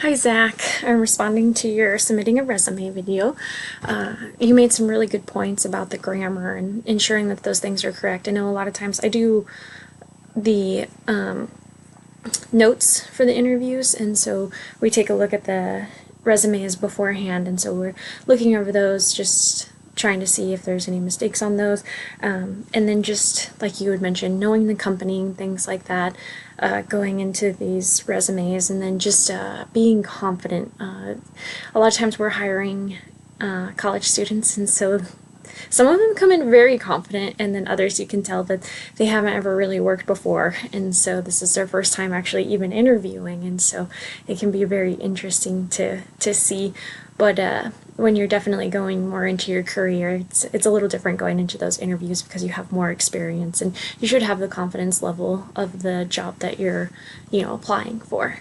Hi Zach, I'm responding to your submitting a resume video. You made some really good points about the grammar and ensuring that those things are correct. I know a lot of times I do the notes for the interviews, and so we take a look at the resumes beforehand, and so we're looking over those, just trying to see if there's any mistakes on those, and then just like you had mentioned, knowing the company and things like that, going into these resumes, and then just being confident. A lot of times we're hiring college students, and so some of them come in very confident, and then others you can tell that they haven't ever really worked before, and so this is their first time actually even interviewing, and so it can be very interesting to see. But when you're definitely going more into your career, it's a little different going into those interviews because you have more experience, and you should have the confidence level of the job that you're applying for.